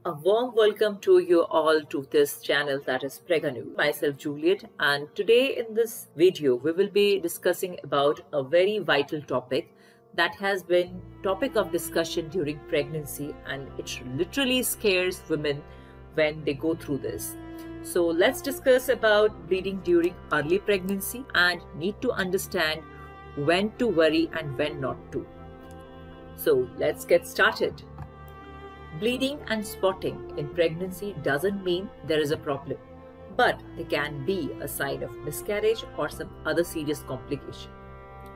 A warm welcome to you all to this channel, that is Preganew. Myself Juliet, and today in this video we will be discussing about a very vital topic that has been topic of discussion during pregnancy, and it literally scares women when they go through this. So let's discuss about bleeding during early pregnancy and need to understand when to worry and when not to. So let's get started. Bleeding and spotting in pregnancy doesn't mean there is a problem, but they can be a sign of miscarriage or some other serious complication.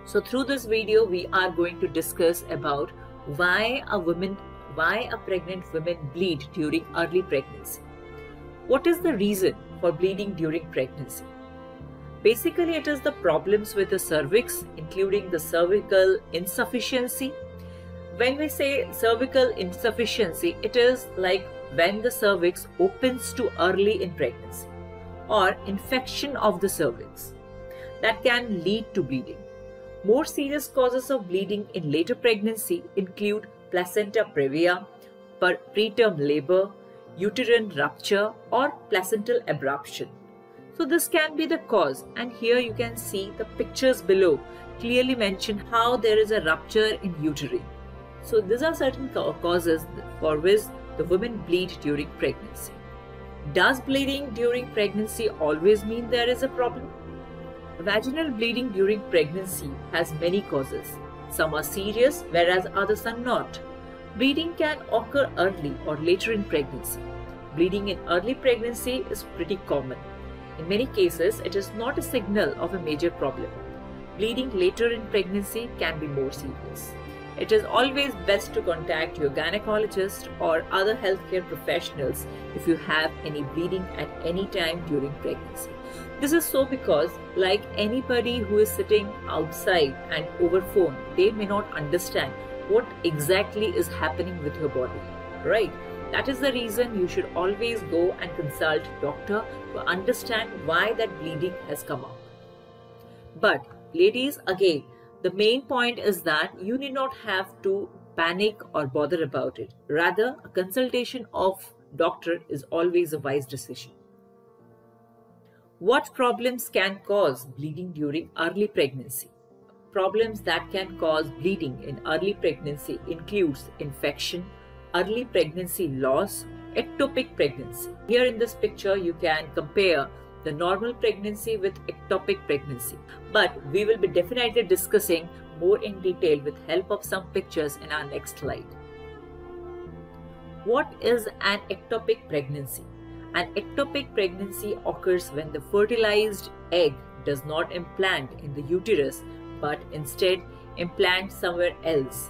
So through this video, we are going to discuss about why a pregnant woman bleed during early pregnancy. What is the reason for bleeding during pregnancy? Basically, it is the problems with the cervix, including the cervical insufficiency. When we say cervical insufficiency, it is like when the cervix opens too early in pregnancy or infection of the cervix that can lead to bleeding. More serious causes of bleeding in later pregnancy include placenta previa, preterm labor, uterine rupture or placental abruption. So this can be the cause, and here you can see the pictures below clearly mention how there is a rupture in uterine. So these are certain causes for which the women bleed during pregnancy. Does bleeding during pregnancy always mean there is a problem? Vaginal bleeding during pregnancy has many causes. Some are serious, whereas others are not. Bleeding can occur early or later in pregnancy. Bleeding in early pregnancy is pretty common. In many cases, it is not a signal of a major problem. Bleeding later in pregnancy can be more serious. It is always best to contact your gynecologist or other healthcare professionals if you have any bleeding at any time during pregnancy. This is so because, like anybody who is sitting outside and over phone, they may not understand what exactly is happening with your body, right? That is the reason you should always go and consult doctor to understand why that bleeding has come up. But ladies, again, the main point is that you need not have to panic or bother about it. Rather, a consultation of doctor is always a wise decision. What problems can cause bleeding during early pregnancy? Problems that can cause bleeding in early pregnancy includes infection, early pregnancy loss, ectopic pregnancy. Here in this picture, you can compare the normal pregnancy with ectopic pregnancy, but we will be definitely discussing more in detail with help of some pictures in our next slide. What is an ectopic pregnancy? An ectopic pregnancy occurs when the fertilized egg does not implant in the uterus but instead implant somewhere else.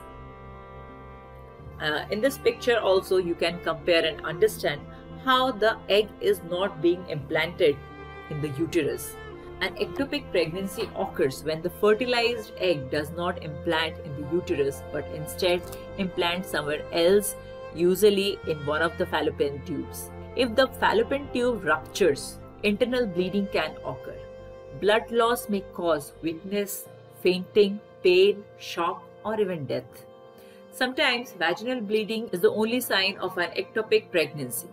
In this picture also you can compare and understand how the egg is not being implanted in the uterus. An ectopic pregnancy occurs when the fertilized egg does not implant in the uterus but instead implant somewhere else, usually in one of the fallopian tubes. If the fallopian tube ruptures, internal bleeding can occur. Blood loss may cause weakness, fainting, pain, shock, or even death. Sometimes vaginal bleeding is the only sign of an ectopic pregnancy.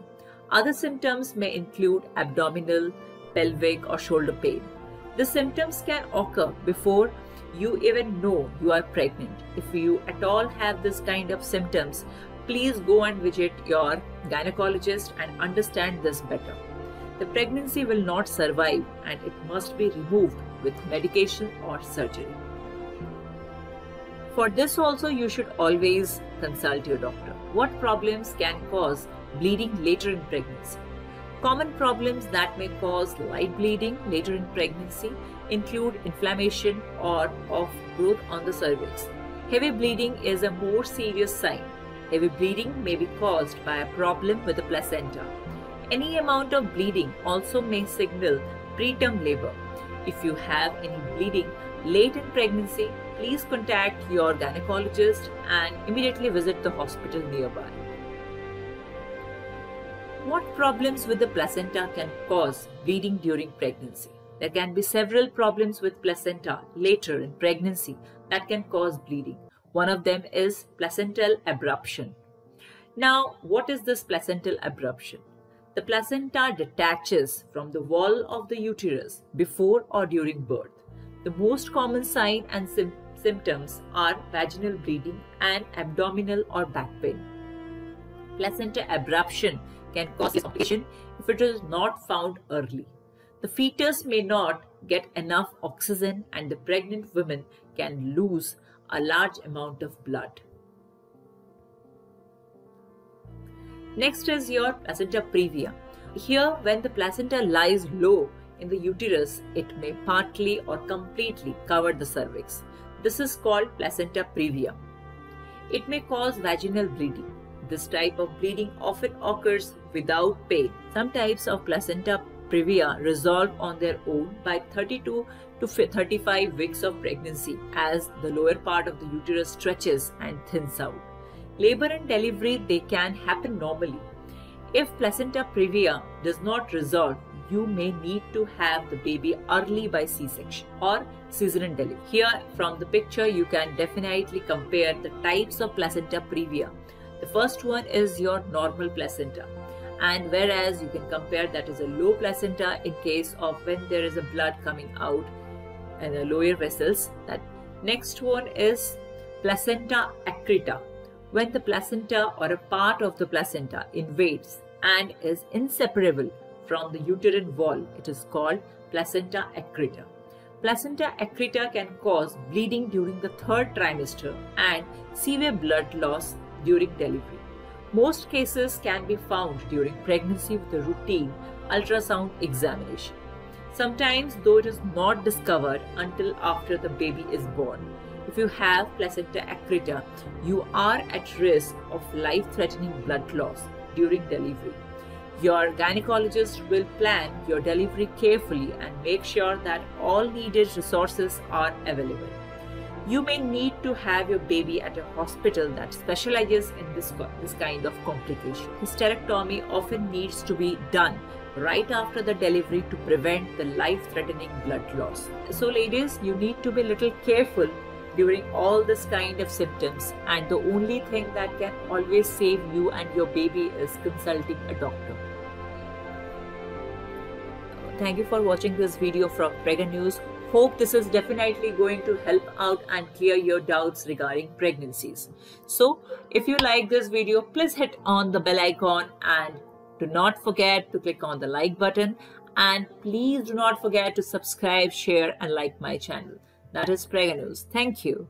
Other symptoms may include abdominal, pelvic or shoulder pain. The symptoms can occur before you even know you are pregnant. If you at all have this kind of symptoms, please go and visit your gynecologist and understand this better. The pregnancy will not survive and it must be removed with medication or surgery. For this also you should always consult your doctor. What problems can cause bleeding later in pregnancy? Common problems that may cause light bleeding later in pregnancy include inflammation or of growth on the cervix. Heavy bleeding is a more serious sign. Heavy bleeding may be caused by a problem with the placenta. Any amount of bleeding also may signal preterm labor. If you have any bleeding late in pregnancy, please contact your gynecologist and immediately visit the hospital nearby. What problems with the placenta can cause bleeding during pregnancy? There can be several problems with placenta later in pregnancy that can cause bleeding. One of them is placental abruption. Now, what is this placental abruption? The placenta detaches from the wall of the uterus before or during birth. The most common sign and symptoms are vaginal bleeding and abdominal or back pain. Placenta abruption can cause complication if it is not found early. The fetus may not get enough oxygen and the pregnant woman can lose a large amount of blood. Next is your placenta previa. Here, when the placenta lies low in the uterus, it may partly or completely cover the cervix. This is called placenta previa. It may cause vaginal bleeding. This type of bleeding often occurs without pain. Some types of placenta previa resolve on their own by 32 to 35 weeks of pregnancy as the lower part of the uterus stretches and thins out. Labor and delivery, they can happen normally. If placenta previa does not resolve, you may need to have the baby early by C-section or cesarean delivery. Here from the picture, you can definitely compare the types of placenta previa. The first one is your normal placenta, and whereas you can compare that is a low placenta in case of when there is a blood coming out in the lower vessels. That next one is placenta accreta. When the placenta or a part of the placenta invades and is inseparable from the uterine wall, it is called placenta accreta. Placenta accreta can cause bleeding during the third trimester and severe blood loss during delivery. Most cases can be found during pregnancy with a routine ultrasound examination. Sometimes, though, it is not discovered until after the baby is born. If you have placenta accreta, you are at risk of life-threatening blood loss during delivery. Your gynecologist will plan your delivery carefully and make sure that all needed resources are available. You may need to have your baby at a hospital that specializes in this kind of complication. Hysterectomy often needs to be done right after the delivery to prevent the life-threatening blood loss. So ladies, you need to be a little careful during all this kind of symptoms, and the only thing that can always save you and your baby is consulting a doctor. Thank you for watching this video from Prega News. Hope this is definitely going to help out and clear your doubts regarding pregnancies. So if you like this video, please hit on the bell icon and do not forget to click on the like button, and please do not forget to subscribe, share and like my channel. That is Prega News. Thank you.